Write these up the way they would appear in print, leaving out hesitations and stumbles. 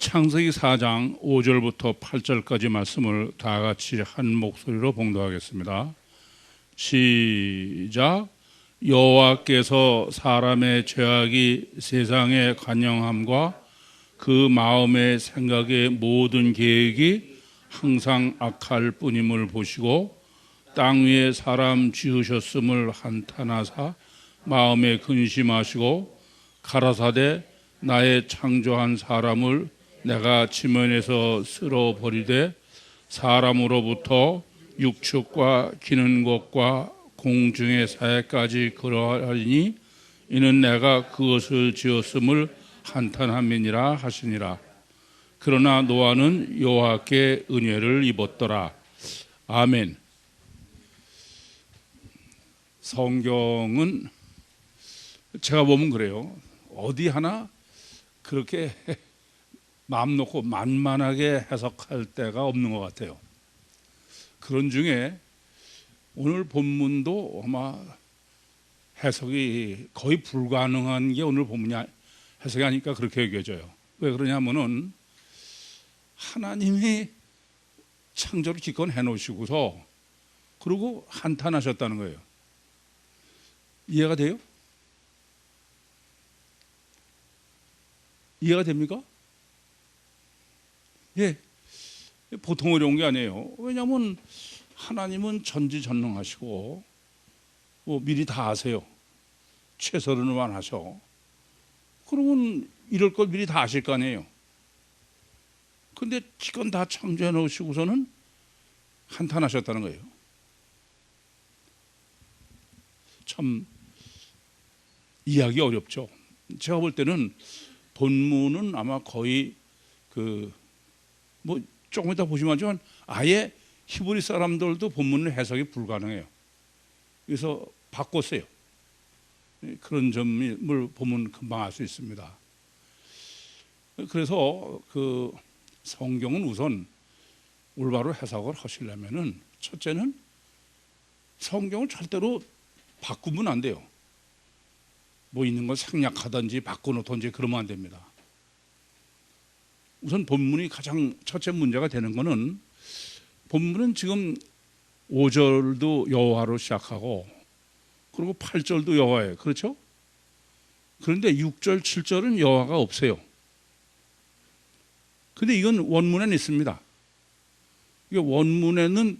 창세기 4장 5절부터 8절까지 말씀을 다 같이 한 목소리로 봉독하겠습니다. 시작. 여호와께서 사람의 죄악이 세상에 관영함과 그 마음의 생각의 모든 계획이 항상 악할 뿐임을 보시고 땅 위에 사람 지으셨음을 한탄하사 마음에 근심하시고 가라사대 나의 창조한 사람을 내가 지면에서 쓸어버리되 사람으로부터 육축과 기는 것과 공중의 사회까지 그러하리니 이는 내가 그것을 지었음을 한탄함이니라 하시니라. 그러나 노아는 여호와께 은혜를 입었더라. 아멘. 성경은 제가 보면 그래요. 어디 하나 그렇게 마음 놓고 만만하게 해석할 때가 없는 것 같아요. 그런 중에 오늘 본문도 아마 해석이 거의 불가능한 게 오늘 본문이 해석이 아니까 그렇게 여겨져요. 왜 그러냐면은 하나님이 창조를 기껏 해놓으시고서 그리고 한탄하셨다는 거예요. 이해가 돼요? 이해가 됩니까? 예, 보통 어려운 게 아니에요. 왜냐하면 하나님은 전지전능하시고 미리 다 아세요. 최선을만 하셔. 그러면 이럴 걸 미리 다 아실 거 아니에요. 근데 기껏 다 창조해 놓으시고서는 한탄하셨다는 거예요. 참 이해하기 어렵죠. 제가 볼 때는 본문은 아마 거의 조금 이따 보시면 아예 히브리 사람들도 본문의 해석이 불가능해요. 그래서 바꿨어요. 그런 점을 보면 금방 알 수 있습니다. 그래서 성경은 우선 올바로 해석을 하시려면은 첫째는 성경을 절대로 바꾸면 안 돼요. 있는 걸 생략하든지 바꿔놓든지 그러면 안 됩니다. 우선 본문이 가장 첫째 문제가 되는 거는 본문은 지금 5절도 여호와로 시작하고 그리고 8절도 여호와예요. 그렇죠? 그런데 6절, 7절은 여호와가 없어요. 근데 이건 원문에는 있습니다. 이게 원문에는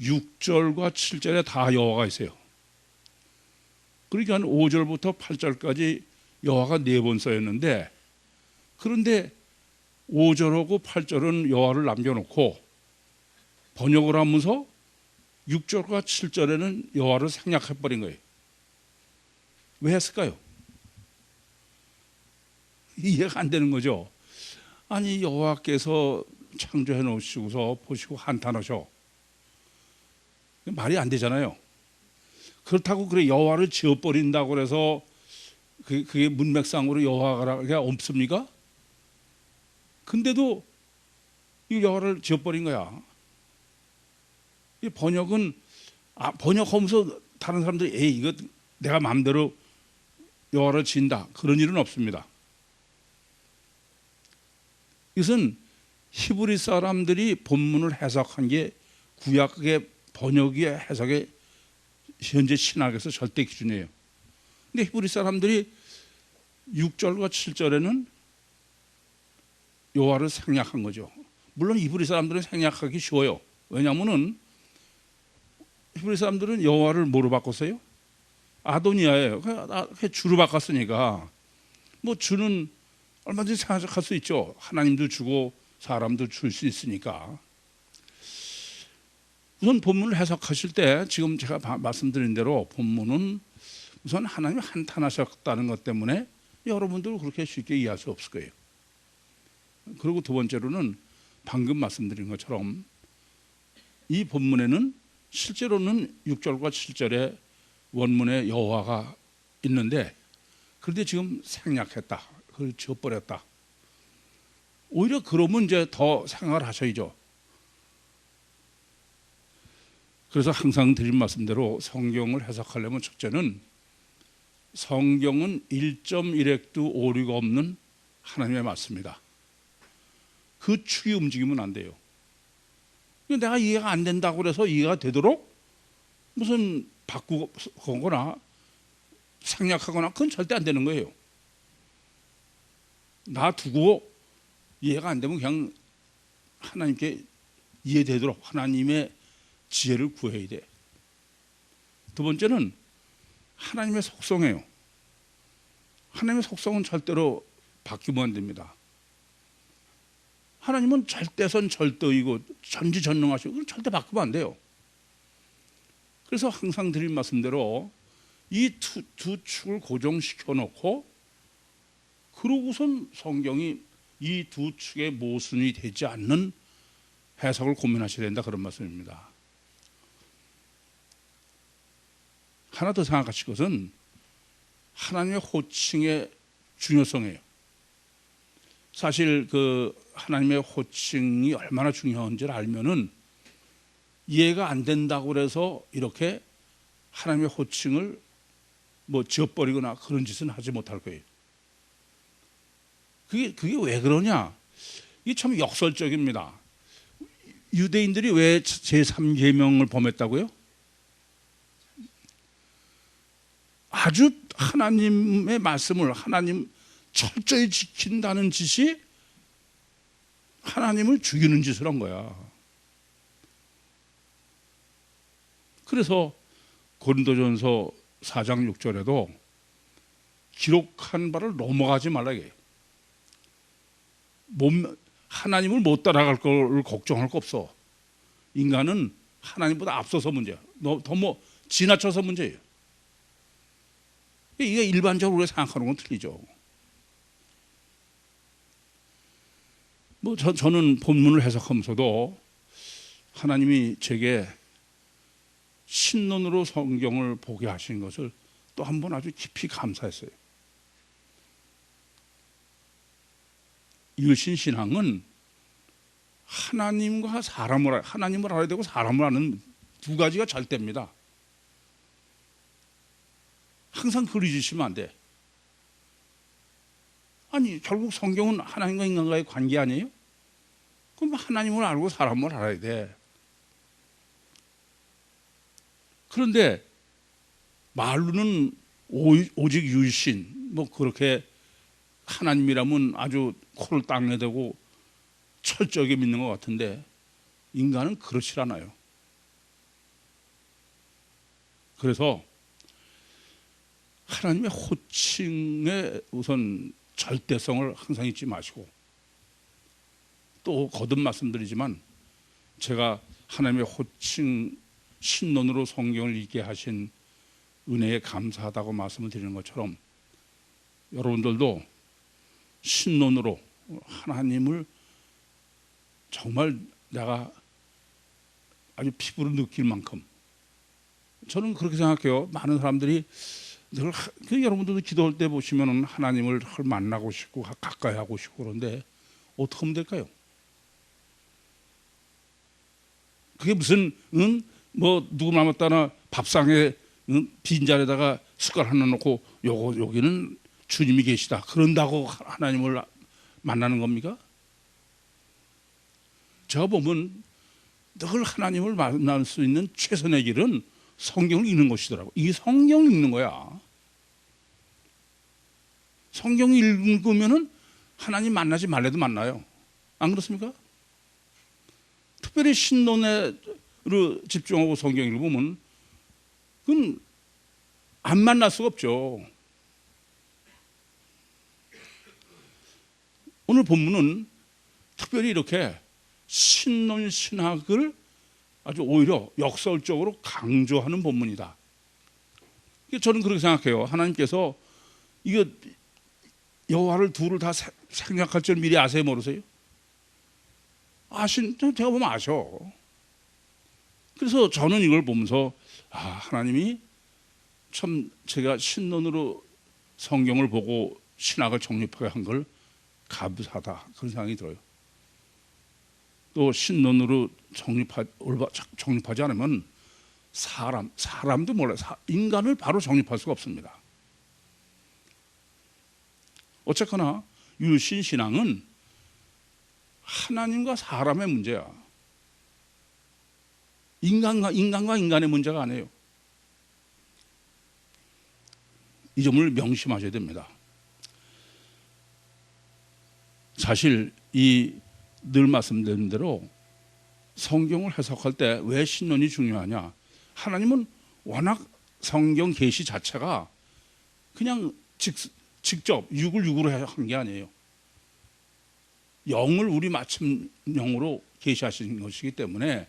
6절과 7절에 다 여호와가 있어요. 그러니까 5절부터 8절까지 여호와가 4번 써있는데 그런데 5절하고 8절은 여호와를 남겨놓고 번역을 하면서 6절과 7절에는 여호와를 생략해버린 거예요. 왜 했을까요? 이해가 안 되는 거죠. 아니 여호와께서 창조해 놓으시고서 보시고 한탄하셔. 말이 안 되잖아요. 그렇다고 그래 여호와를 지어버린다고 그래서 그게 문맥상으로 여호와가 없습니까? 근데도 이 여호와를 지어버린 거야. 이 번역은 번역하면서 다른 사람들이 이거 내가 마음대로 여호와를 지은다 그런 일은 없습니다. 이것은 히브리 사람들이 본문을 해석한 게 구약의 번역의 해석의 현재 신학에서 절대 기준이에요. 근데 히브리 사람들이 6절과 7절에는 여호와를 생략한 거죠. 물론 히브리 사람들은 생략하기 쉬워요. 왜냐하면은 히브리 사람들은 여호와를 뭐로 바꿨어요? 아도니아예요. 주로 바꿨으니까 주는 얼마든지 생각할 수 있죠. 하나님도 주고 사람도 줄 수 있으니까. 우선 본문을 해석하실 때 지금 제가 말씀드린 대로 본문은 우선 하나님이 한탄하셨다는 것 때문에 여러분들 그렇게 쉽게 이해할 수 없을 거예요. 그리고 두 번째로는 방금 말씀드린 것처럼 이 본문에는 실제로는 6절과 7절에 원문에 여호와가 있는데 그런데 지금 생략했다. 그걸 지워버렸다. 오히려 그러면 이제 더 생각을 하셔야죠. 그래서 항상 드린 말씀대로 성경을 해석하려면 첫째는 성경은 1.1획도 오류가 없는 하나님의 말씀이다. 그 축이 움직이면 안 돼요. 내가 이해가 안 된다고 그래서 이해가 되도록 무슨 바꾸거나 생략하거나 그건 절대 안 되는 거예요. 놔두고 이해가 안 되면 그냥 하나님께 이해되도록 하나님의 지혜를 구해야 돼. 두 번째는 하나님의 속성이에요. 하나님의 속성은 절대로 바뀌면 안 됩니다. 하나님은 절대선 절대이고 전지전능하시고 그건 절대 바뀌면 안 돼요. 그래서 항상 드린 말씀대로 이 두 축을 고정시켜 놓고 그러고선 성경이 이 두 축의 모순이 되지 않는 해석을 고민하셔야 된다, 그런 말씀입니다. 하나 더 생각하실 것은 하나님의 호칭의 중요성이에요. 사실 그 하나님의 호칭이 얼마나 중요한지를 알면은 이해가 안 된다고 그래서 이렇게 하나님의 호칭을 뭐 지워버리거나 그런 짓은 하지 못할 거예요. 그게 왜 그러냐? 이게 참 역설적입니다. 유대인들이 왜 제3계명을 범했다고요? 아주 하나님의 말씀을 하나님 철저히 지킨다는 짓이 하나님을 죽이는 짓을 한 거야. 그래서 고린도전서 4장 6절에도 기록한 바를 넘어가지 말라 이게. 하나님을 못 따라갈 걸 걱정할 거 없어. 인간은 하나님보다 앞서서 문제야. 더 뭐 지나쳐서 문제예요. 이게 일반적으로 우리가 생각하는 건 틀리죠. 뭐 저는 본문을 해석하면서도 하나님이 제게 신론으로 성경을 보게 하신 것을 또 한 번 아주 깊이 감사했어요. 일신 신앙은 하나님과 하나님을 알아야 되고 사람을 아는 두 가지가 절대입니다. 항상 그리 주시면 안 돼. 아니 결국 성경은 하나님과 인간과의 관계 아니에요? 그럼 하나님을 알고 사람을 알아야 돼. 그런데 말로는 오직 유신 뭐 그렇게 하나님이라면 아주 코를 땅에 대고 철저하게 믿는 것 같은데 인간은 그렇지 않아요. 그래서 하나님의 호칭에 우선 절대성을 항상 잊지 마시고, 또 거듭 말씀드리지만 제가 하나님의 호칭 신론으로 성경을 읽게 하신 은혜에 감사하다고 말씀을 드리는 것처럼 여러분들도 신론으로 하나님을 정말 내가 아주 피부로 느낄 만큼, 저는 그렇게 생각해요. 많은 사람들이 늘 여러분들도 기도할 때 보시면 하나님을 만나고 싶고 가까이 하고 싶고 그런데 어떻게 하면 될까요? 그게 무슨 뭐 누구 남았다나 밥상에 빈자리에다가 숟갈 하나 놓고 여기는 주님이 계시다 그런다고 하나님을 만나는 겁니까? 제가 보면 늘 하나님을 만날 수 있는 최선의 길은 성경을 읽는 것이더라고. 이 성경을 읽는 거야. 성경을 읽으면은 하나님 만나지 말래도 만나요. 안 그렇습니까? 특별히 신론으로 집중하고 성경 읽으면 그건 안 만날 수가 없죠. 오늘 본문은 특별히 이렇게 신론 신학을 아주 오히려 역설적으로 강조하는 본문이다. 저는 그렇게 생각해요. 하나님께서 이거 여호와를 둘을 다 생략할 줄 미리 아세요, 모르세요? 제가 보면 아셔. 그래서 저는 이걸 보면서 하나님이 참 제가 신론으로 성경을 보고 신학을 정립하게 한 걸 감사하다, 그런 생각이 들어요. 또 신론으로 정립하지 않으면 사람도 몰라요. 인간을 바로 정립할 수가 없습니다. 어쨌거나 유신 신앙은 하나님과 사람의 문제야. 인간과 인간의 문제가 아니에요. 이 점을 명심하셔야 됩니다. 사실 늘 말씀드린 대로 성경을 해석할 때 왜 신론이 중요하냐? 하나님은 워낙 성경 계시 자체가 그냥 직접 육으로 한 게 아니에요. 영을 우리 맞춤형으로 계시하신 것이기 때문에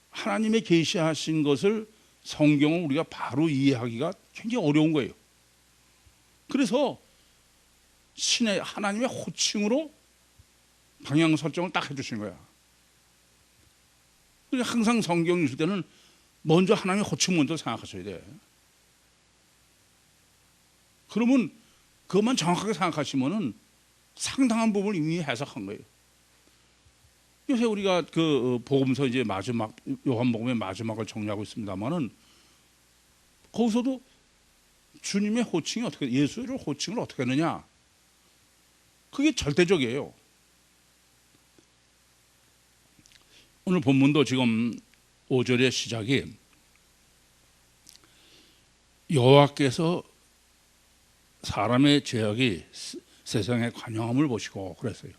하나님의 계시하신 것을 성경을 우리가 바로 이해하기가 굉장히 어려운 거예요. 그래서 하나님의 호칭으로 방향 설정을 딱 해주신 거야. 그러니까 항상 성경 읽을 때는 먼저 하나님의 호칭 먼저 생각하셔야 돼. 그러면 그것만 정확하게 생각하시면은 상당한 부분을 이미 해석한 거예요. 요새 우리가 그 복음서 이제 마지막 요한복음의 마지막을 정리하고 있습니다만은 거기서도 주님의 호칭이 어떻게 예수를 호칭을 어떻게 하느냐? 그게 절대적이에요. 오늘 본문도 지금 5절의 시작이 여호와께서 사람의 죄악이 세상에 관영함을 보시고 그랬어요.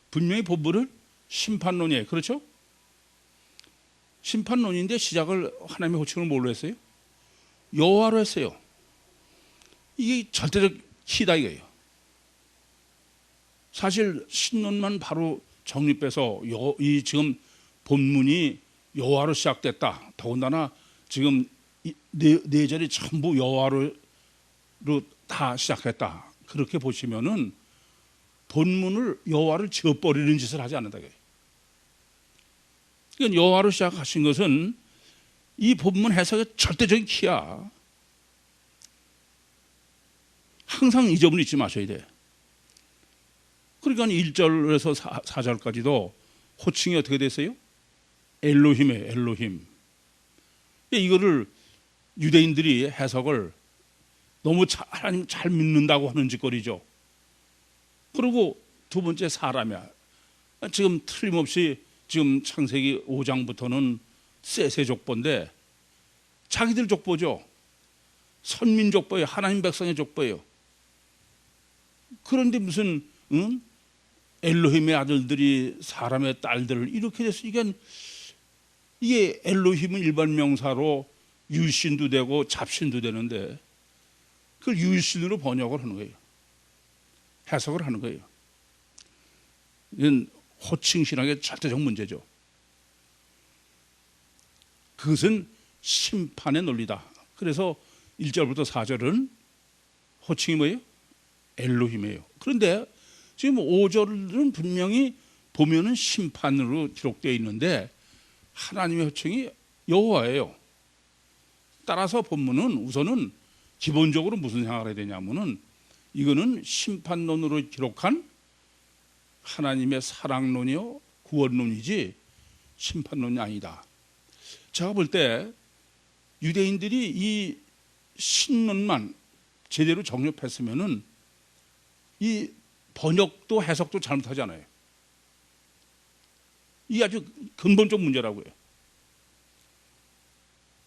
분명히 본문은 심판론이에요. 그렇죠? 심판론인데 시작을 하나님의 호칭을 뭘로 했어요? 여호와로 했어요. 이게 절대적 키다 이거예요. 사실 신론만 바로 정립해서 이 지금 본문이 여호와로 시작됐다. 더군다나 지금 네 절이 전부 여호와로 다 시작했다. 그렇게 보시면은 본문을 여호와를 지어버리는 짓을 하지 않는다. 그러니까 여호와로 시작하신 것은 이 본문 해석의 절대적인 키야. 항상 이 점을 잊지 마셔야 돼. 그러니까 1절에서 4절까지도 호칭이 어떻게 됐어요? 엘로힘이에요. 엘로힘. 이거를 유대인들이 해석을 너무 하나님 잘 믿는다고 하는 짓거리죠. 그리고 두 번째 사람이야. 지금 틀림없이 지금 창세기 5장부터는 셋의 족보인데 자기들 족보죠. 선민 족보예요. 하나님 백성의 족보예요. 그런데 무슨 엘로힘의 아들들이 사람의 딸들을 이렇게 돼서 이게 엘로힘은 일반 명사로 유신도 되고 잡신도 되는데 그걸 유신으로 번역을 하는 거예요. 해석을 하는 거예요. 이건 호칭 신학의 절대적 문제죠. 그것은 심판의 논리다. 그래서 1절부터 4절은 호칭이 뭐예요? 엘로힘이에요. 그런데 지금 5절은 분명히 보면은 심판으로 기록되어 있는데 하나님의 호칭이 여호와예요. 따라서 본문은 우선은 기본적으로 무슨 생각을 해야 되냐면은 이거는 심판론으로 기록한 하나님의 사랑론이요 구원론이지 심판론이 아니다. 제가 볼 때 유대인들이 이 신론만 제대로 정립했으면은 이 번역도 해석도 잘못하잖아요. 이게 아주 근본적 문제라고요.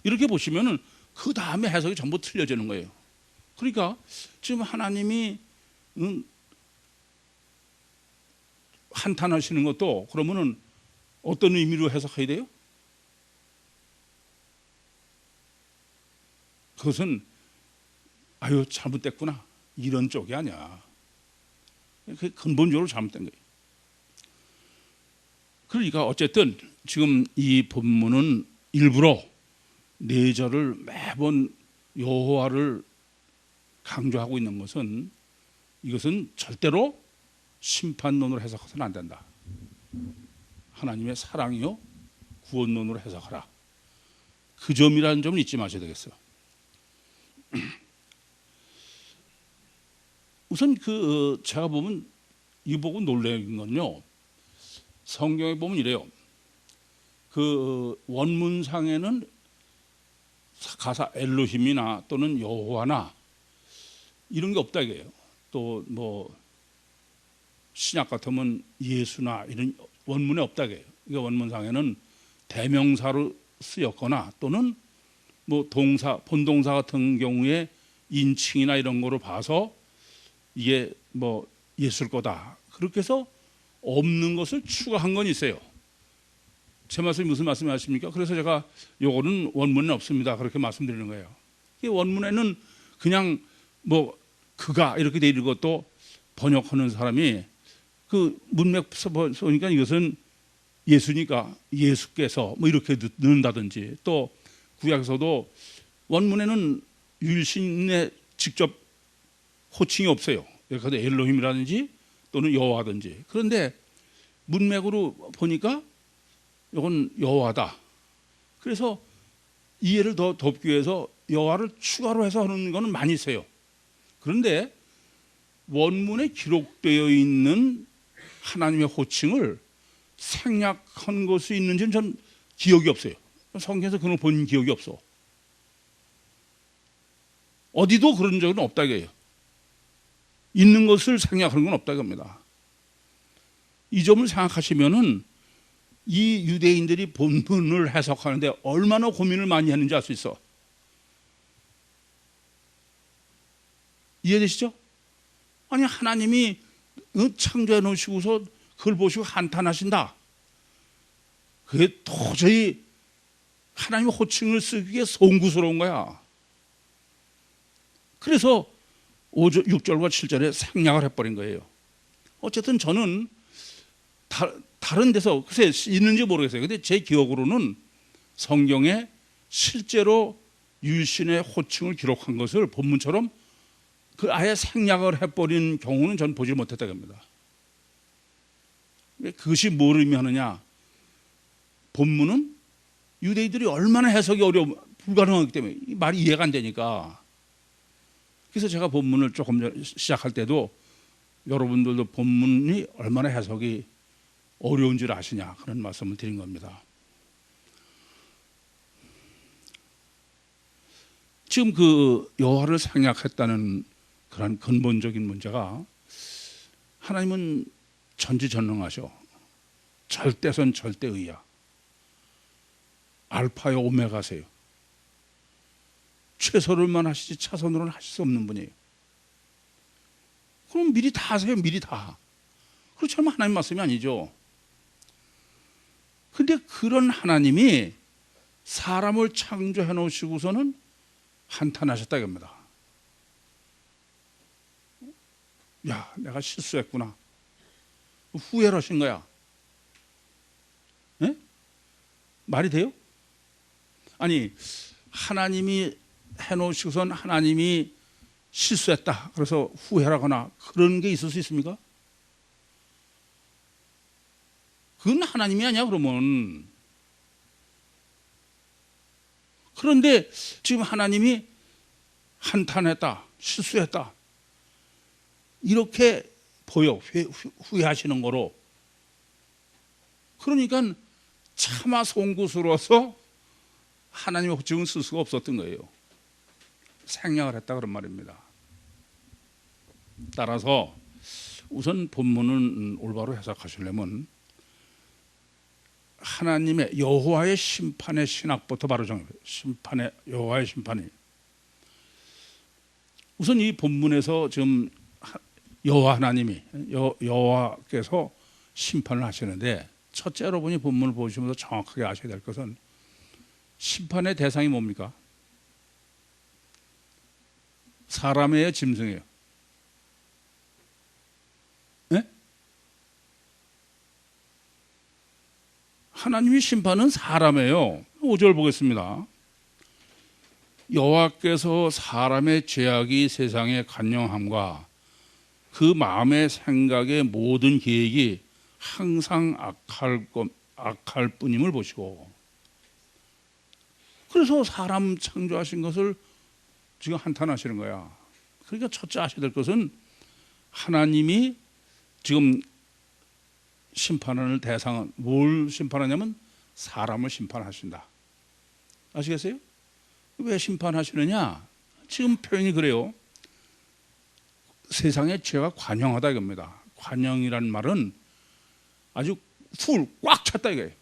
이렇게 보시면은 그 다음에 해석이 전부 틀려지는 거예요. 그러니까 지금 하나님이 한탄하시는 것도 그러면은 어떤 의미로 해석해야 돼요? 그것은 아유 잘못됐구나 이런 쪽이 아니야. 그게 근본적으로 잘못된 거예요. 그러니까 어쨌든 지금 이 본문은 일부러 네 절을 매번 여호와를 강조하고 있는 것은 이것은 절대로 심판론으로 해석해서는 안 된다. 하나님의 사랑이요 구원론으로 해석하라. 그 점이라는 점을 잊지 마셔야 되겠어요. 우선 제가 보면 이 보고 놀란 건요. 성경에 보면 이래요. 그 원문상에는 가사 엘로힘이나 또는 여호와나 이런 게 없다 이게요. 또 뭐 신약 같으면 예수나 이런 원문에 없다게요. 그러니까 원문상에는 대명사로 쓰였거나 또는 뭐 동사, 본동사 같은 경우에 인칭이나 이런 거로 봐서 이게 뭐 예수일 거다. 그렇게 해서 없는 것을 추가한 건 있어요. 제 말씀이 무슨 말씀이십니까? 그래서 제가 요거는 원문에 없습니다. 그렇게 말씀드리는 거예요. 이 원문에는 그냥 뭐 그가 이렇게 돼 있는 것도 번역하는 사람이 그 문맥 보니까 이것은 예수니까 예수께서 뭐 이렇게 넣는다든지, 또 구약에서도 원문에는 유일신의 직접 호칭이 없어요. 그래서 엘로힘이라든지 또는 여호와든지. 그런데 문맥으로 보니까 이건 여호와다. 그래서 이해를 더 돕기 위해서 여호와를 추가로 해서 하는 거는 많이 있어요. 그런데 원문에 기록되어 있는 하나님의 호칭을 생략한 것이 있는지는 전 기억이 없어요. 성경에서 그런 걸 본 기억이 없어. 어디도 그런 적은 없다 이거예요. 있는 것을 생략하는 건 없다 이겁니다. 이 점을 생각하시면은 이 유대인들이 본문을 해석하는데 얼마나 고민을 많이 했는지 알 수 있어. 이해되시죠? 아니 하나님이 창조해 놓으시고서 그걸 보시고 한탄하신다. 그게 도저히 하나님의 호칭을 쓰기에 송구스러운 거야. 그래서 6절과 7절에 생략을 해버린 거예요. 어쨌든 저는 다른 데서 글쎄 있는지 모르겠어요. 근데 제 기억으로는 성경에 실제로 유일신의 호칭을 기록한 것을 본문처럼 그 아예 생략을 해버린 경우는 전 보지 못했다고 합니다. 그것이 뭘 의미하느냐? 본문은 유대인들이 얼마나 해석이 불가능하기 때문에 이 말이 이해가 안 되니까. 그래서 제가 본문을 조금 시작할 때도 여러분들도 본문이 얼마나 해석이 어려운 줄 아시냐 그런 말씀을 드린 겁니다. 지금 그 여호와를 생략했다는 그런 근본적인 문제가, 하나님은 전지전능하셔. 절대선 절대의야. 알파요 오메가세요. 최선을만 하시지 차선으로는 하실 수 없는 분이에요. 그럼 미리 다 하세요. 미리 다. 그렇지만 하나님 말씀이 아니죠. 근데 그런 하나님이 사람을 창조해 놓으시고서는 한탄하셨다 이겁니다. 야, 내가 실수했구나. 후회를 하신 거야. 네? 말이 돼요? 아니, 하나님이 해놓으시고선 하나님이 실수했다. 그래서 후회하거나 그런 게 있을 수 있습니까? 그건 하나님이 아니야, 그러면. 그런데 지금 하나님이 한탄했다, 실수했다. 이렇게 보여, 후회하시는 거로. 그러니까 차마 송구스러워서 하나님의 호칭을 쓸 수가 없었던 거예요. 생략을 했다 그런 말입니다. 따라서 우선 본문은 올바로 해석하시려면 하나님의 여호와의 심판의 신학부터 바로 정해요. 심판의 여호와의 심판이. 우선 이 본문에서 지금 여호와 하나님이 여호와께서 심판을 하시는데, 첫째 여러분이 본문을 보시면서 정확하게 아셔야 될 것은 심판의 대상이 뭡니까? 사람이에요, 짐승이에요? 네? 하나님이 심판은 사람이에요. 5절 보겠습니다. 여호와께서 사람의 죄악이 세상에 간영함과 그 마음의 생각의 모든 계획이 항상 악할 뿐임을 보시고, 그래서 사람 창조하신 것을 지금 한탄하시는 거야. 그러니까 첫째 아셔야 될 것은 하나님이 지금 심판하는 대상은 뭘 심판하냐면 사람을 심판하신다. 아시겠어요? 왜 심판하시느냐? 지금 표현이 그래요. 세상의 죄가 관영하다 이겁니다. 관영이란 말은 아주 꽉 찼다 이거예요.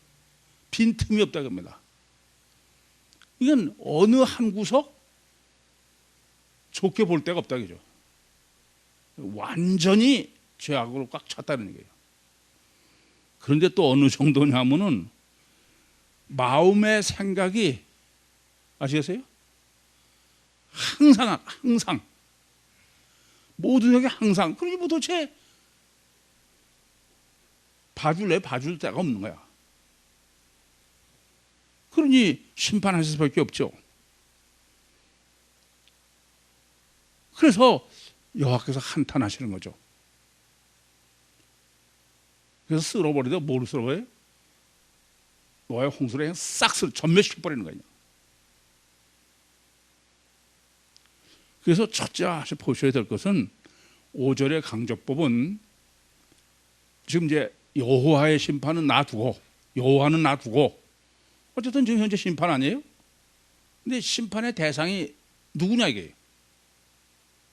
빈틈이 없다 겁니다. 이건 어느 한 구석 좋게 볼 데가 없다 그죠. 완전히 죄악으로 꽉 찼다는 얘기예요. 그런데 또 어느 정도냐면은 마음의 생각이 아시겠어요? 항상 모든 게 항상. 그러니 뭐 도대체 봐줄 데가 없는 거야. 그러니 심판하실 수밖에 없죠. 그래서 여호와께서 한탄하시는 거죠. 그래서 쓸어버리다 뭐로 쓸어버려요? 노아의 홍수를 그냥 싹 전멸시켜버리는 거예요. 그래서 첫째 보셔야 될 것은 5절의 강조법은 지금 이제 여호와의 심판은 놔두고, 여호와는 놔두고, 어쨌든 지금 현재 심판 아니에요? 근데 심판의 대상이 누구냐 이게요?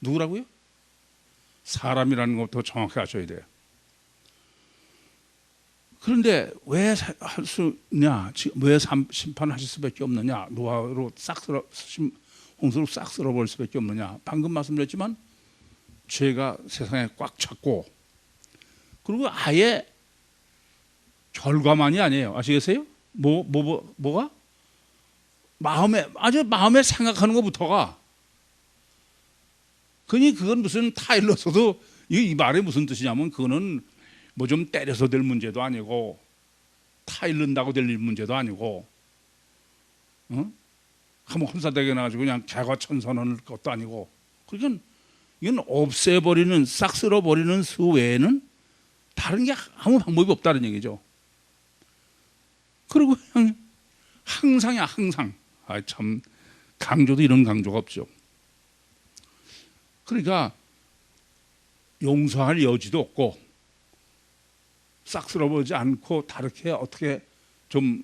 누구라고요? 사람이라는 것부터 정확히 아셔야 돼요. 그런데 왜 할 수냐? 왜 심판하실 수밖에 없느냐? 노아로 홍수로 싹 쓸어버릴 수밖에 없느냐? 방금 말씀드렸지만 죄가 세상에 꽉 찼고, 그리고 아예 결과만이 아니에요. 아시겠어요? 뭐가? 마음에 생각하는 것부터가. 그니 그건 무슨 타일러서도 이 말이 무슨 뜻이냐면 그거는 뭐 좀 때려서 될 문제도 아니고 타일른다고 될 문제도 아니고, 한번 혼사되게 나가지고 그냥 개과천선할 것도 아니고, 그러니까 이건 없애버리는, 싹 쓸어버리는 수 외에는 다른 게 아무 방법이 없다는 얘기죠. 그리고 그냥 항상이야, 항상. 참 강조도 이런 강조가 없죠. 그러니까 용서할 여지도 없고, 싹 쓸어버리지 않고 다르게 어떻게 좀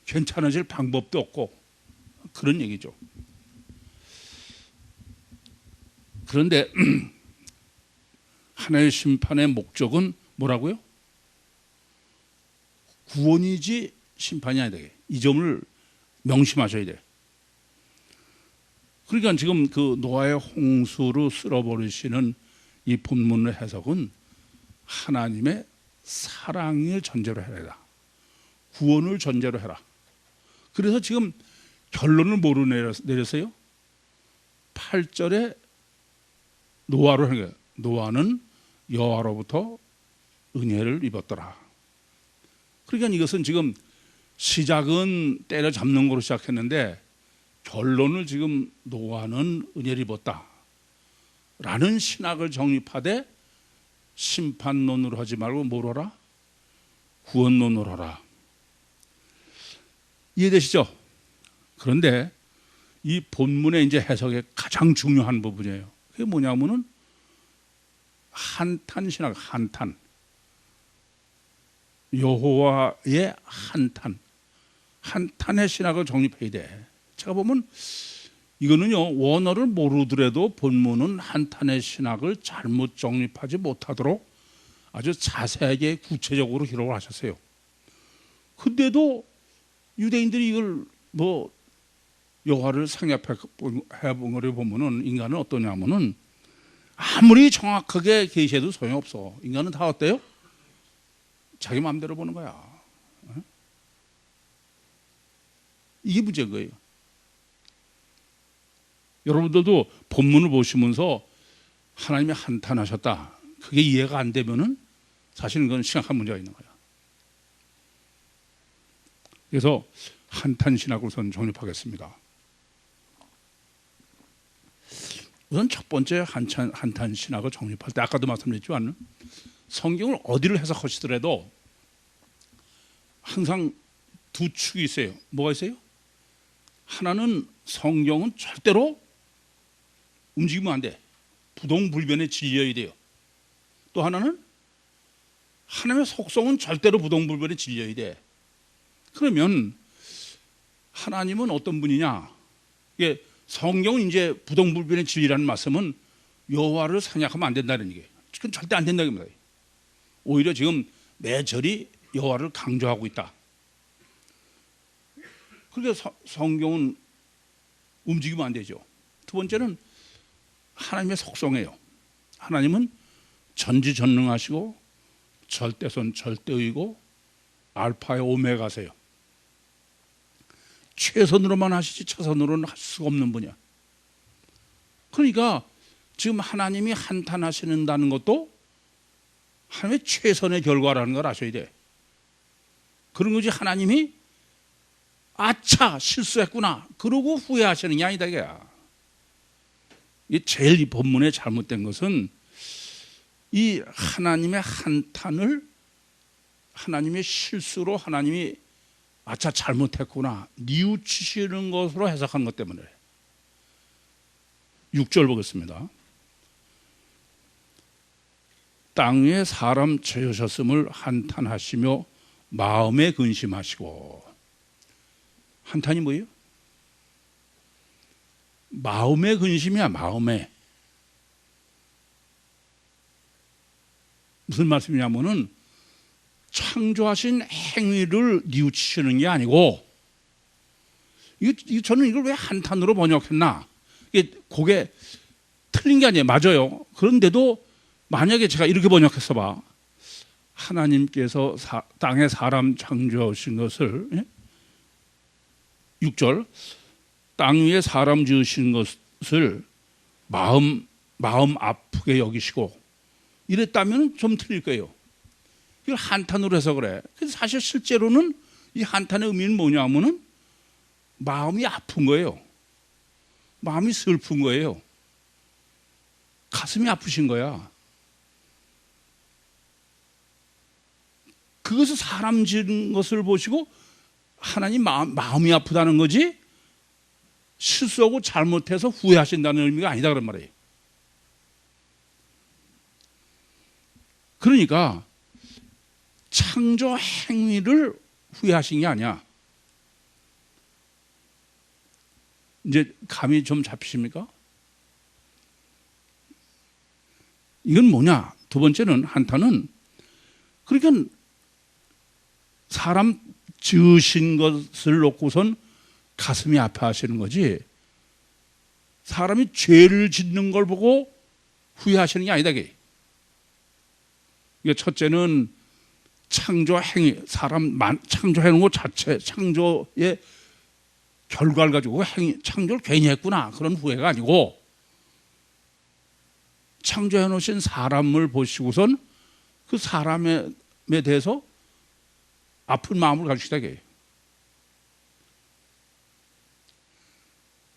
괜찮아질 방법도 없고, 그런 얘기죠. 그런데 하나님의 심판의 목적은 뭐라고요? 구원이지 심판이 아니다. 이 점을 명심하셔야 돼요. 그러니까 지금 그 노아의 홍수로 쓸어버리시는 이 본문의 해석은 하나님의 사랑을 전제로 해라, 구원을 전제로 해라. 그래서 지금 결론을 뭐로 내렸어요? 8절에 노아로 하는 거예요. 노아는 여호와로부터 은혜를 입었더라. 그러니까 이것은 지금 시작은 때려잡는 거로 시작했는데 결론을 지금 노아는 은혜를 입었다 라는 신학을 정립하되 심판론으로 하지 말고 뭐로 하라? 구원론으로 하라. 이해되시죠? 그런데 이 본문의 이제 해석의 가장 중요한 부분이에요. 그게 뭐냐면은 한탄 신학, 여호와의 한탄의 신학을 정립해야 돼. 제가 보면 이거는요, 원어를 모르더라도 본문은 한탄의 신학을 잘못 정립하지 못하도록 아주 자세하게 구체적으로 기록을 하셨어요. 근데도 유대인들이 이걸 뭐 여호와를 상nhập 해본 거를 보면은 인간은 어떠냐면은 아무리 정확하게 계시해도 소용없어. 인간은 다 어때요? 자기 마음대로 보는 거야. 이게 문제인 거예요. 여러분들도 본문을 보시면서 하나님이 한탄하셨다, 그게 이해가 안 되면은 사실은 그건 심각한 문제가 있는 거야. 그래서 한탄 신학으로 저는 정립하겠습니다. 우선 첫 번째 한탄 신학을 정립할 때 아까도 말씀드렸지만 성경을 어디를 해석하시더라도 항상 두 축이 있어요. 뭐가 있어요? 하나는 성경은 절대로 움직이면 안 돼. 부동불변의 진리여야 돼요. 또 하나는 하나님의 속성은 절대로 부동불변의 진리여야 돼. 그러면 하나님은 어떤 분이냐? 이게 성경은 이제 부동불변의 진리라는 말씀은 여호와를 생략하면 안 된다는 얘기예요. 그건 절대 안 된다는 겁니다. 오히려 지금 매절이 여호와를 강조하고 있다. 그러니까 성경은 움직이면 안 되죠. 두 번째는 하나님의 속성이에요. 하나님은 전지전능하시고 절대선 절대의고 알파의 오메가세요. 최선으로만 하시지 차선으로는 할 수가 없는 분이야. 그러니까 지금 하나님이 한탄하시는다는 것도 하나님의 최선의 결과라는 걸 아셔야 돼. 그런 거지 하나님이 아차 실수했구나 그러고 후회하시는 게 아니다 이거야. 이 제일 이 본문에 잘못된 것은 이 하나님의 한탄을 하나님의 실수로 하나님이 아차 잘못했구나 뉘우치시는 것으로 해석한 것 때문에. 6절 보겠습니다. 땅 위에 사람 죄하셨음을 한탄하시며 마음에 근심하시고. 한탄이 뭐예요? 마음의 근심이야. 마음에. 무슨 말씀이냐면은 창조하신 행위를 뉘우치시는 게 아니고, 저는 이걸 왜 한탄으로 번역했나? 그게 틀린 게 아니에요. 맞아요. 그런데도 만약에 제가 이렇게 번역했어 봐. 하나님께서 땅에 사람 창조하신 것을 6절 땅 위에 사람 지으신 것을 마음 아프게 여기시고 이랬다면 좀 틀릴 거예요. 이걸 한탄으로 해서 그래. 그래서 사실 실제로는 이 한탄의 의미는 뭐냐면은 마음이 아픈 거예요. 마음이 슬픈 거예요. 가슴이 아프신 거야. 그것을 사람 지은 것을 보시고 하나님 마음이 아프다는 거지 실수하고 잘못해서 후회하신다는 의미가 아니다 그런 말이에요. 그러니까 창조 행위를 후회하신 게 아니야. 이제 감이 좀 잡히십니까? 이건 뭐냐? 두 번째는 한탄은 그러니까 사람 지으신 것을 놓고선 가슴이 아파하시는 거지 사람이 죄를 짓는 걸 보고 후회하시는 게 아니다. 이게 첫째는 창조 행위, 사람 창조해놓은 것 자체, 창조의 결과를 가지고 창조를 괜히 했구나 그런 후회가 아니고 창조해놓으신 사람을 보시고선 그 사람에 대해서 아픈 마음을 가지시다.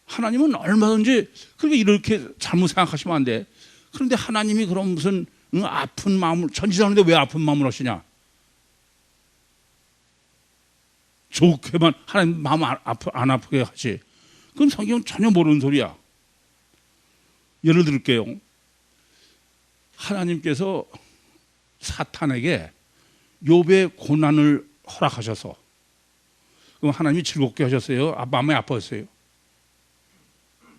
하나님은 얼마든지 그렇게 이렇게 잘못 생각하시면 안 돼. 그런데 하나님이 그럼 무슨 아픈 마음을 전지전능한데 왜 아픈 마음을 하시냐? 좋게만 하나님 마음 안 아프게 하지. 그건 성경은 전혀 모르는 소리야. 예를 들게요. 하나님께서 사탄에게 욥의 고난을 허락하셔서 그럼 하나님이 즐겁게 하셨어요? 마음이 아팠어요?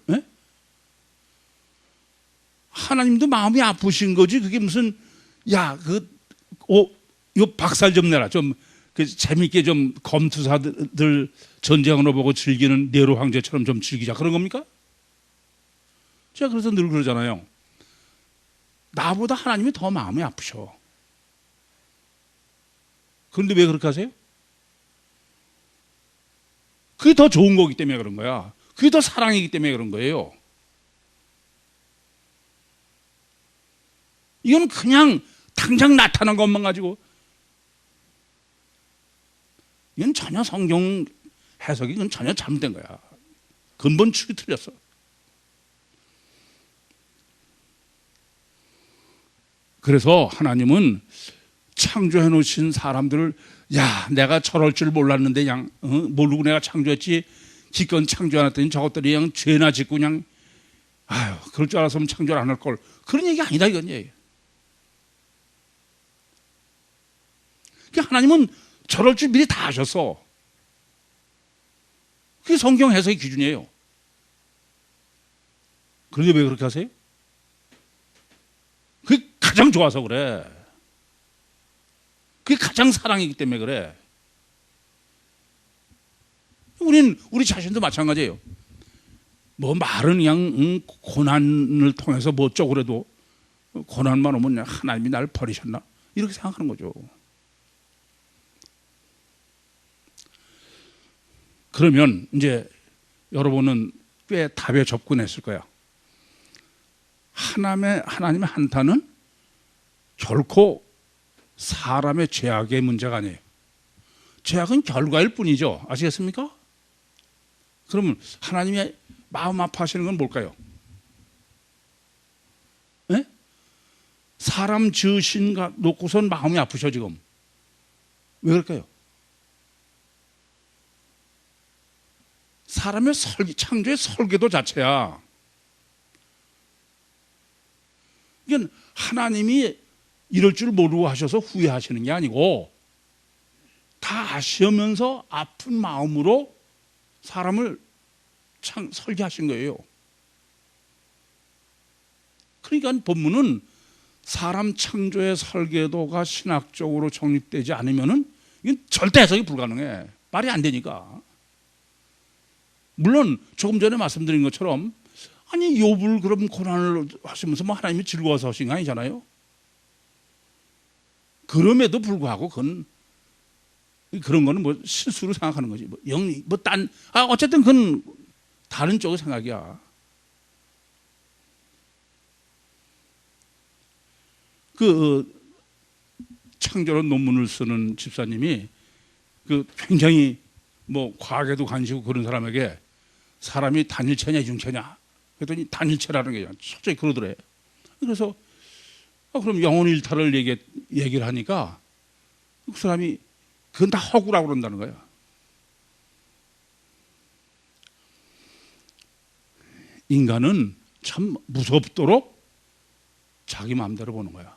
네? 하나님도 마음이 아프신 거지. 그게 무슨 욥 박살 좀 내라. 좀 재밌게 좀 검투사들 전쟁으로 보고 즐기는 네로 황제처럼 좀 즐기자 그런 겁니까? 제가 그래서 늘 그러잖아요. 나보다 하나님이 더 마음이 아프셔. 그런데 왜 그렇게 하세요? 그게 더 좋은 거기 때문에 그런 거야. 그게 더 사랑이기 때문에 그런 거예요. 이건 그냥 당장 나타난 것만 가지고 이건 전혀 성경 해석이 이건 전혀 잘못된 거야. 근본 축이 틀렸어. 그래서 하나님은 창조해 놓으신 사람들을 내가 저럴 줄 몰랐는데 그냥 모르고 내가 창조했지 기껏 창조해놨더니 저것들이 그냥 죄나 짓고 그냥 그럴 줄 알았으면 창조를 안 할 걸 그런 얘기 아니다 이건 얘기. 그러니까 하나님은 저럴 줄 미리 다 아셨어. 그게 성경 해석의 기준이에요. 그런데 왜 그렇게 하세요? 그게 가장 좋아서 그래. 그게 가장 사랑이기 때문에 그래. 우리 자신도 마찬가지예요. 뭐 말은 그냥 고난을 통해서 뭐 어쩌고래도 고난만 오면 그냥 하나님이 나를 버리셨나? 이렇게 생각하는 거죠. 그러면 이제 여러분은 꽤 답에 접근했을 거야. 하나님의 한탄은 결코 사람의 죄악의 문제가 아니에요. 죄악은 결과일 뿐이죠. 아시겠습니까? 그러면 하나님의 마음 아파하시는 건 뭘까요? 네? 사람 지으신 가 놓고선 마음이 아프셔 지금. 왜 그럴까요? 사람의 창조의 설계도 자체야. 이건 하나님이 이럴 줄 모르고 하셔서 후회하시는 게 아니고 다 아시면서 아픈 마음으로 사람을 설계하신 거예요. 그러니까 본문은 사람 창조의 설계도가 신학적으로 정립되지 않으면은 이건 절대 해석이 불가능해. 말이 안 되니까. 물론 조금 전에 말씀드린 것처럼 아니 욥을 그럼 고난을 하시면서 뭐 하나님이 즐거워서 하신 거 아니잖아요. 그럼에도 불구하고 그런 거는 뭐 실수로 생각하는 거지. 어쨌든 그건 다른 쪽의 생각이야. 창조론 논문을 쓰는 집사님이 굉장히 뭐 과학에도 관심이 그런 사람에게 사람이 단일체냐 이중체냐 그랬더니 단일체라는 게 솔직히 그러더래. 그래서 그럼 영혼 일탈을 얘기를 하니까 그 사람이 그건 다 허구라고 그런다는 거야. 인간은 참 무섭도록 자기 마음대로 보는 거야.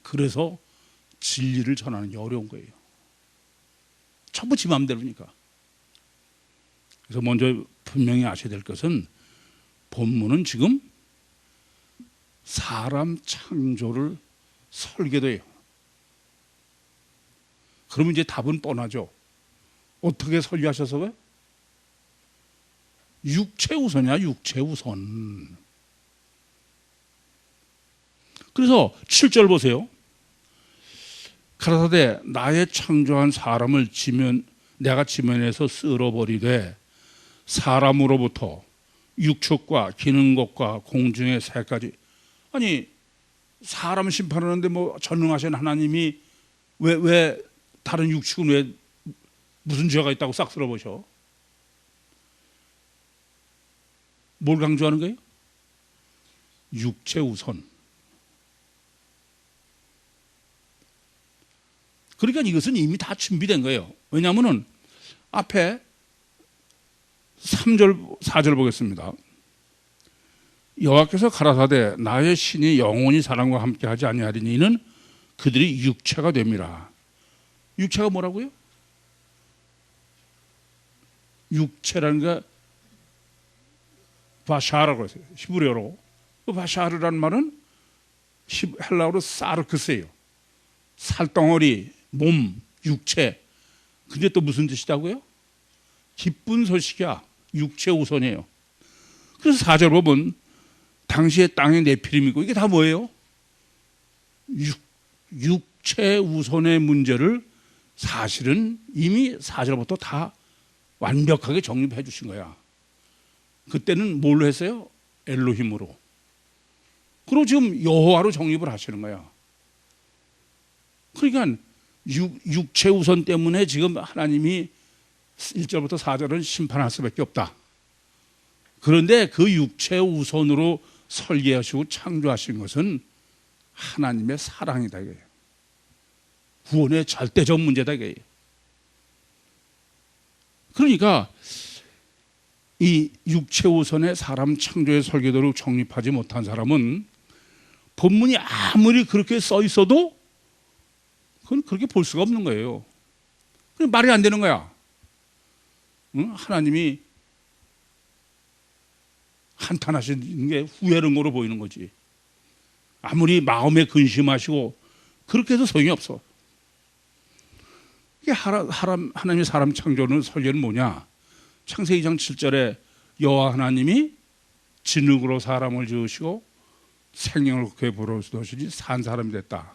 그래서 진리를 전하는 게 어려운 거예요. 전부 지 마음대로니까. 그래서 먼저 분명히 아셔야 될 것은 본문은 지금 사람 창조를 설계도예요. 그러면 이제 답은 뻔하죠. 어떻게 설계하셔서요? 육체 우선이야, 육체 우선. 그래서 7절 보세요. 가라사대 나의 창조한 사람을 내가 지면에서 쓸어버리되 사람으로부터 육축과 기는 것과 공중의 새까지. 아니 사람 심판하는데 뭐 전능하신 하나님이 왜 다른 육축은 왜 무슨 죄가 있다고 싹 쓸어버셔? 뭘 강조하는 거예요? 육체 우선. 그러니까 이것은 이미 다 준비된 거예요. 왜냐하면 앞에 3절, 4절 보겠습니다. 여호와께서 가라사대 나의 신이 영원히 사람과 함께 하지 아니하리니 이는 그들이 육체가 됨이라. 육체가 뭐라고요? 육체라는 게 바샤라고 했어요. 히브리어로. 그 바샤르라는 말은 헬라어로 사르크스예요. 살덩어리, 몸, 육체. 근데 또 무슨 뜻이라고요? 기쁜 소식이야. 육체 우선이에요. 그래서 4절 보면 당시의 땅의 네피림이고 이게 다 뭐예요? 육체 우선의 문제를 사실은 이미 4절부터 다 완벽하게 정립해 주신 거야. 그때는 뭘로 했어요? 엘로힘으로. 그리고 지금 여호와로 정립을 하시는 거야. 그러니까 육체 우선 때문에 지금 하나님이 1절부터 4절은 심판할 수밖에 없다. 그런데 그 육체 우선으로 설계하시고 창조하신 것은 하나님의 사랑이다 이거예요. 구원의 절대적 문제다 이거예요. 그러니까 이 육체 우선의 사람 창조의 설계도를 정립하지 못한 사람은 본문이 아무리 그렇게 써 있어도 그건 그렇게 볼 수가 없는 거예요. 그냥 말이 안 되는 거야. 응? 하나님이 한탄하시는 게 후회는 거로 보이는 거지. 아무리 마음에 근심하시고 그렇게 해도 소용이 없어. 이게 하나님의 사람 창조는 설계는 뭐냐? 창세기 2장 7절에 여호와 하나님이 진흙으로 사람을 지으시고 생명을 그에 불어넣으시니 산 사람이 됐다.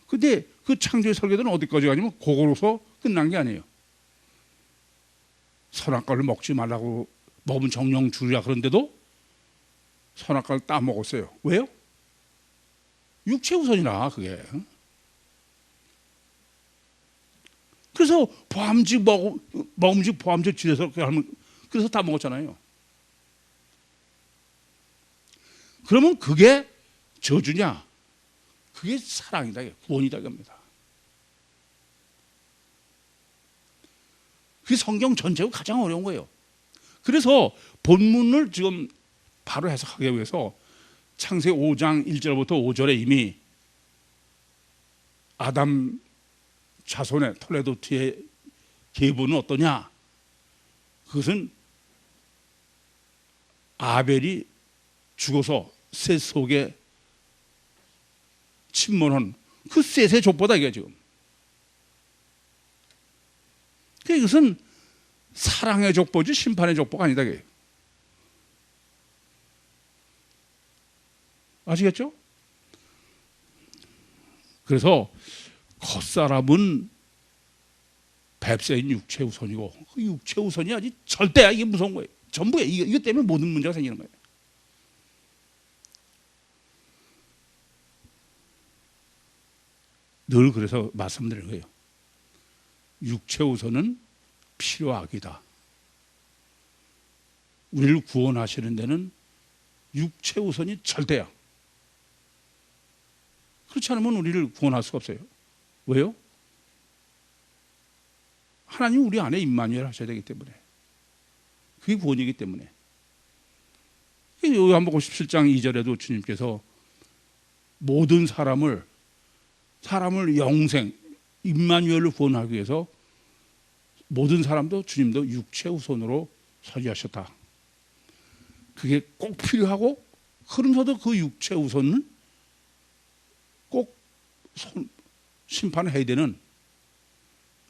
근데 그 창조의 설계도는 어디까지 가냐면 그거로서 끝난 게 아니에요. 선악과를 먹지 말라고 먹으면 정령 죽으라 그런데도 선악과를 따먹었어요. 왜요? 육체 우선이라 그게. 그래서 보암직 먹음직 보암직 지내서 그래서 다 먹었잖아요. 그러면 그게 저주냐? 그게 사랑이다, 구원이다 이겁니다. 그게 성경 전체가 가장 어려운 거예요. 그래서 본문을 지금 바로 해석하기 위해서 창세기 5장 1절부터 5절에 이미 아담 자손의 톨레도트의 계보는 어떠냐? 그것은 아벨이 죽어서 셋 속에 침몰한 그 셋의 족보다 이게 지금. 이것은 사랑의 족보지 심판의 족보가 아니다 이게. 아시겠죠? 그래서 겉사람은 뱁새인 육체 우선이고 그 육체 우선이 아주 절대야. 이게 무서운 거예요. 전부야. 이것 때문에 모든 문제가 생기는 거예요. 늘 그래서 말씀드리는 거예요. 육체 우선은 필요악이다. 우리를 구원하시는 데는 육체 우선이 절대야. 그렇지 않으면 우리를 구원할 수가 없어요. 왜요? 하나님 우리 안에 임마누엘 하셔야 되기 때문에. 그게 구원이기 때문에. 요한복음 17장 2절에도 주님께서 모든 사람을 영생, 임마누엘을 구원하기 위해서 모든 사람도 주님도 육체 우선으로 설계하셨다. 그게 꼭 필요하고 그러면서도 그 육체 우선은 꼭 심판을 해야 되는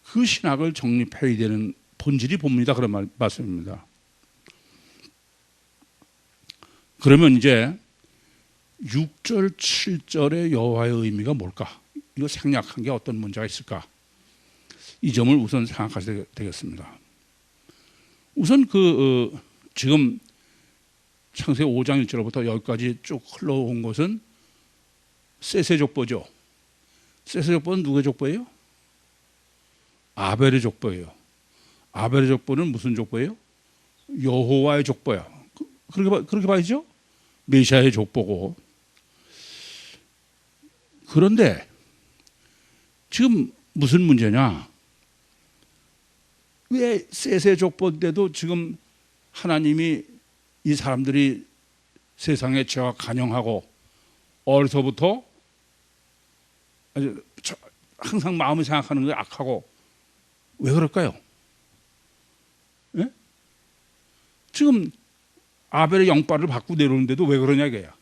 그 신학을 정립해야 되는 본질이 본문이다 그런 말씀입니다. 그러면 이제 6절 7절의 여호와의 의미가 뭘까? 이거 생략한 게 어떤 문제가 있을까? 이 점을 우선 생각하셔야 되겠습니다. 우선 지금 창세기 5장 1절부터 여기까지 쭉 흘러온 것은 셋의 족보죠. 셋의 족보는 누구의 족보예요? 아벨의 족보예요. 아벨의 족보는 무슨 족보예요? 여호와의 족보야. 그렇게 봐야죠. 메시아의 족보고. 그런데 지금 무슨 문제냐? 왜 셋의 족보인데도 지금 하나님이 이 사람들이 세상에 죄와 간영하고 어려서부터 항상 마음을 생각하는 게 악하고 왜 그럴까요? 예? 지금 아벨의 영빨을 받고 내려오는데도 왜 그러냐 이거야.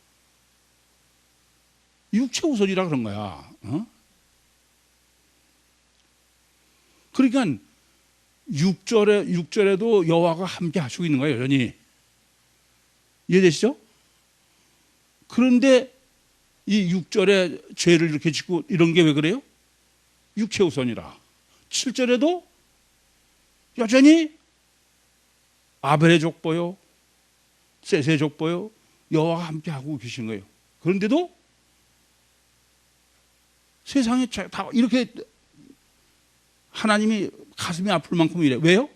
육체 우선이라 그런 거야. 그러니까 6절에도 여호와가 함께 하시고 있는 거예요, 여전히. 이해되시죠? 그런데 이 6절에 죄를 이렇게 짓고 이런 게 왜 그래요? 육체 우선이라. 7절에도 여전히 아벨의 족보요, 셋의 족보요, 여호와가 함께 하고 계신 거예요. 그런데도 세상에 다 이렇게 하나님이 가슴이 아플 만큼 이래. 왜요?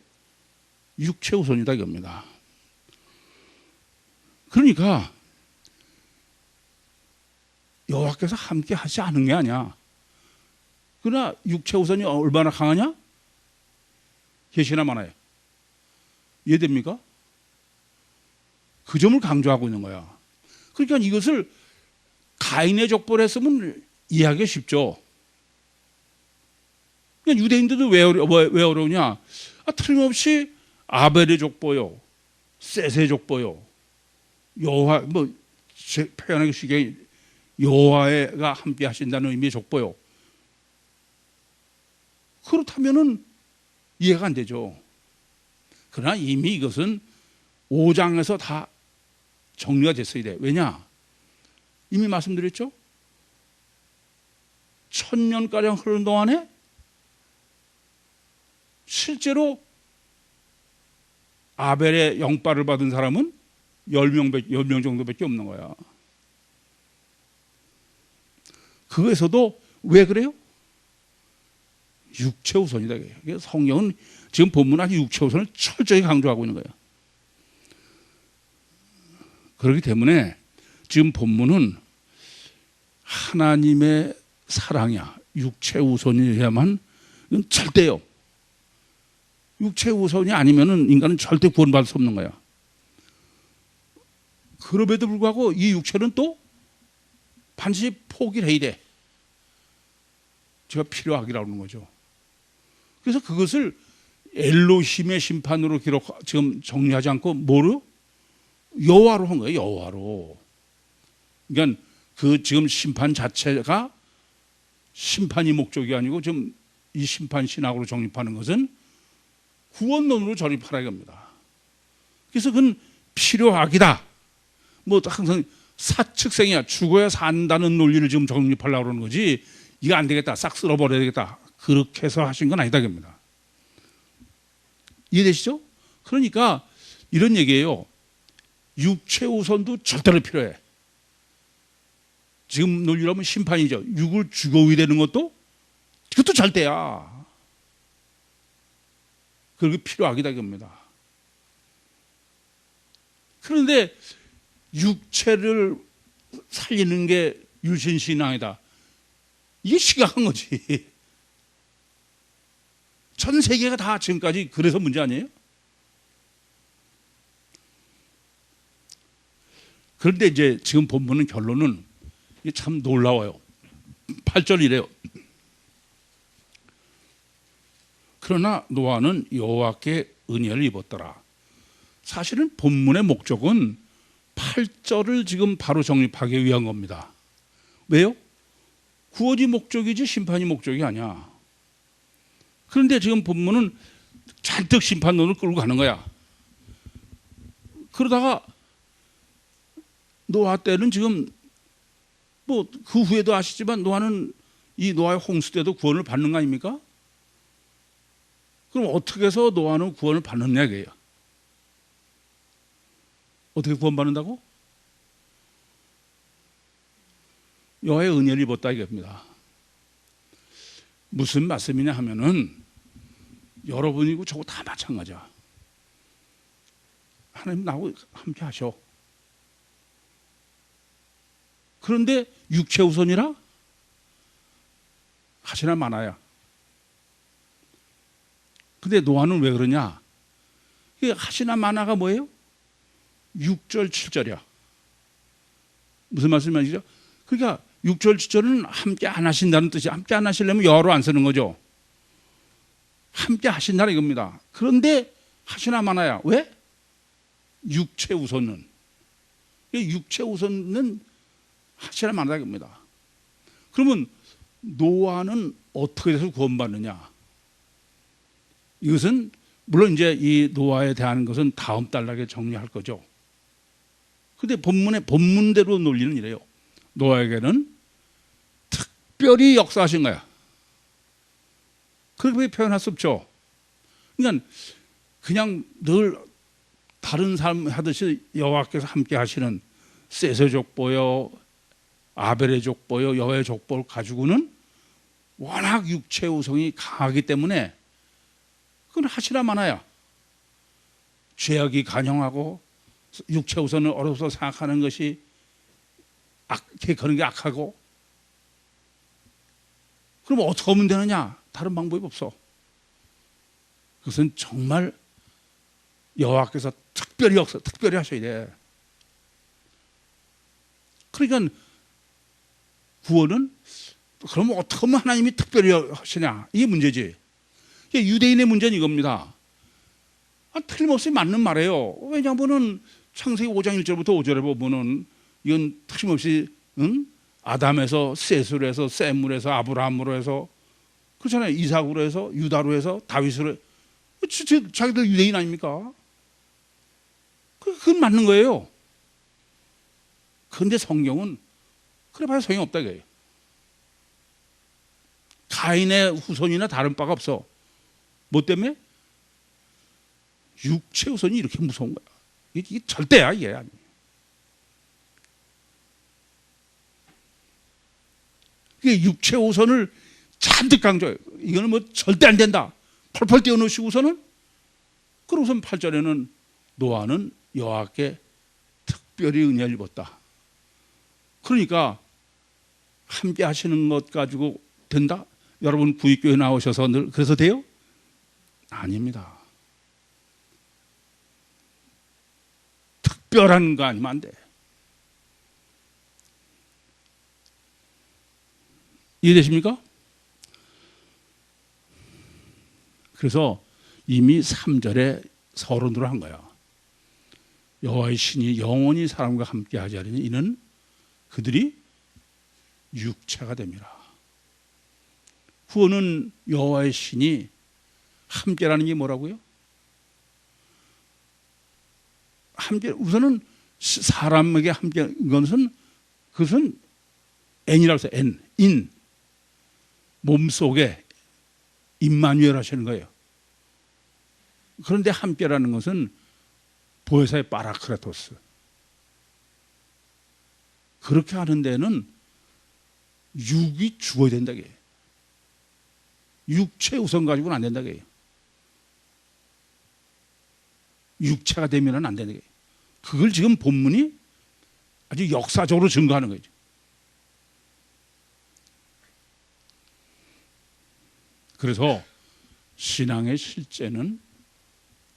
육체 우선이다 이겁니다. 그러니까 여호와께서 함께 하지 않은 게 아니야. 그러나 육체 우선이 얼마나 강하냐? 계시나 많아요. 이해됩니까? 그 점을 강조하고 있는 거야. 그러니까 이것을 가인의 족보를 했으면 이해하기 쉽죠. 그러니까 유대인들도 왜 어려우냐? 틀림없이 아벨의 족보요, 셋의 족보요, 여호와 표현하기 쉽게 여호와가 함께 하신다는 의미의 족보요. 그렇다면은 이해가 안 되죠. 그러나 이미 이것은 5장에서 다 정리가 됐어야 돼. 왜냐? 이미 말씀드렸죠? 1000년가량 흐르는 동안에 실제로 아벨의 영빨을 받은 사람은 10명 정도밖에 없는 거야. 그에서도 왜 그래요? 육체 우선이다. 성경은 지금 본문 아주 육체 우선을 철저히 강조하고 있는 거예요. 그렇기 때문에 지금 본문은 하나님의 사랑이야. 육체 우선이어야만 이건 절대요. 육체 우선이 아니면은 인간은 절대 구원받을 수 없는 거야. 그럼에도 불구하고 이 육체는 또 반드시 포기를 해야 돼. 제가 필요하기라고 하는 거죠. 그래서 그것을 엘로힘의 심판으로 지금 정리하지 않고 뭐로? 여호와로 한 거예요. 여호와로. 그러니까 그 지금 심판 자체가 심판이 목적이 아니고 지금 이 심판 신학으로 정립하는 것은 구원론으로 정립하라 이겁니다. 그래서 그건 필요하기다. 뭐 항상 사측생이야. 죽어야 산다는 논리를 지금 정립하려고 그러는 거지. 이거 안 되겠다. 싹 쓸어버려야 되겠다. 그렇게 해서 하신 건 아니다 이겁니다. 이해되시죠? 그러니까 이런 얘기예요. 육체 우선도 절대로 필요해. 지금 논리로 하면 심판이죠. 육을 죽어야 되는 것도 그것도 절대야. 그렇게 필요하기다 이겁니다. 그런데 육체를 살리는 게 유신신앙이다. 이게 심각한 거지. 전 세계가 다 지금까지 그래서 문제 아니에요? 그런데 이제 지금 본문은 결론은 이게 참 놀라워요. 8절 이래요. 그러나 노아는 여호와께 은혜를 입었더라. 사실은 본문의 목적은 8절을 지금 바로 정립하기 위한 겁니다. 왜요? 구원이 목적이지 심판이 목적이 아니야. 그런데 지금 본문은 잔뜩 심판론을 끌고 가는 거야. 그러다가 노아 때는 지금 뭐 그 후에도 아시지만 노아는 이 노아의 홍수 때도 구원을 받는 거 아닙니까? 그럼 어떻게 해서 노아는 구원을 받느냐 이거예요. 어떻게 구원받는다고? 여호와의 은혜를 입었다 이겁니다. 무슨 말씀이냐 하면은 여러분이고 저거 다 마찬가지야. 하나님 나하고 함께 하셔. 그런데 육체 우선이라 하시나 마나야. 근데 노아는 왜 그러냐? 이게 하시나 마나가 뭐예요? 6절 7절이야. 무슨 말씀이시죠? 그러니까 6절 7절은 함께 안 하신다는 뜻이야. 함께 안 하시려면 여로 안 쓰는 거죠. 함께 하신다 이겁니다. 그런데 하시나 마나야. 왜? 육체 우선은. 육체 우선은 하시나 마나다 이겁니다. 그러면 노아는 어떻게 해서 구원받느냐? 이것은 물론 이제 이 노아에 대한 것은 다음 단락에 정리할 거죠. 근데 본문대로 논리는 이래요. 노아에게는 특별히 역사하신 거야. 그렇게 표현할 수 없죠. 그러니까 그냥 늘 다른 삶 하듯이 여호와께서 함께 하시는 셋의 족보요, 아벨의 족보요, 여호와의 족보를 가지고는 워낙 육체 우성이 강하기 때문에 그건 하시나 마나야. 죄악이 간영하고 육체 우선을 어려서 생각하는 것이 그런 게 악하고, 그럼 어떻게 하면 되느냐? 다른 방법이 없어. 그것은 정말 여호와께서 특별히 하셔야 돼. 그러니까 구원은 그럼 어떻게 하면 하나님이 특별히 하시냐? 이게 문제지. 유대인의 문제는 이겁니다. 틀림없이 맞는 말이에요. 왜냐하면은 창세기 5장 1절부터 5절에 보면은 이건 틀림없이 아담에서 셋으로 해서 셈으로 해서 아브라함으로 해서 그렇잖아요. 이삭으로 해서 유다로 해서 다윗으로 해서. 자기들 유대인 아닙니까? 그건 맞는 거예요. 그런데 성경은 그래 봐야 소용없다 이거예요. 가인의 후손이나 다른 바가 없어. 뭐 때문에? 육체 후손이 이렇게 무서운 거야. 이게 절대야 이게 아니에요. 이게 육체 후손을 잔뜩 강조해요. 이거는 뭐 절대 안 된다. 펄펄 뛰어놓으시고서는 그러고선 8절에는 노아는 여호와께 특별히 은혜를 입었다. 그러니까 함께 하시는 것 가지고 된다? 여러분 구입교회 나오셔서 늘 그래서 돼요? 아닙니다. 특별한 거 아니면 안 돼. 이해되십니까? 그래서 이미 3절에 서론으로 한 거야. 여호와의 신이 영원히 사람과 함께 하지 않으니 이는 그들이 육체가 됨이라. 구원은 여호와의 신이 함께라는 게 뭐라고요? 함께, 우선은 사람에게 함께 것은 그것은 N이라고 해서 인 몸속에 임마누엘 하시는 거예요. 그런데 함께라는 것은 보혜사의 파라크레토스. 그렇게 하는 데는 육이 죽어야 된다게. 육체 우선 가지고는 안 된다게. 육체가 되면은 안 된다게. 그걸 지금 본문이 아주 역사적으로 증거하는 거죠. 그래서 신앙의 실제는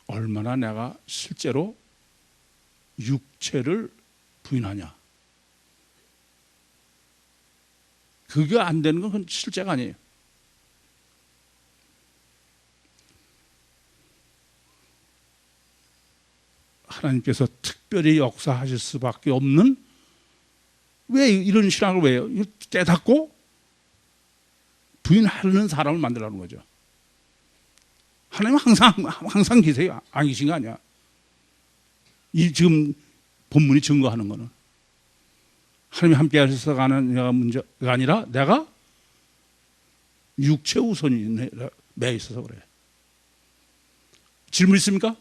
얼마나 내가 실제로 육체를 부인하냐. 그게 안 되는 건 그건 실제가 아니에요. 하나님께서 특별히 역사하실 수밖에 없는, 왜 이런 신앙을 왜 해요? 깨닫고 부인하려는 사람을 만들라는 거죠. 하나님은 항상 계세요. 안 계신 거 아니야. 이 지금 본문이 증거하는 거는 하나님이 함께 하셔서 가는 문제가 아니라 내가 육체 우선이 매 있어서 그래. 질문 있습니까?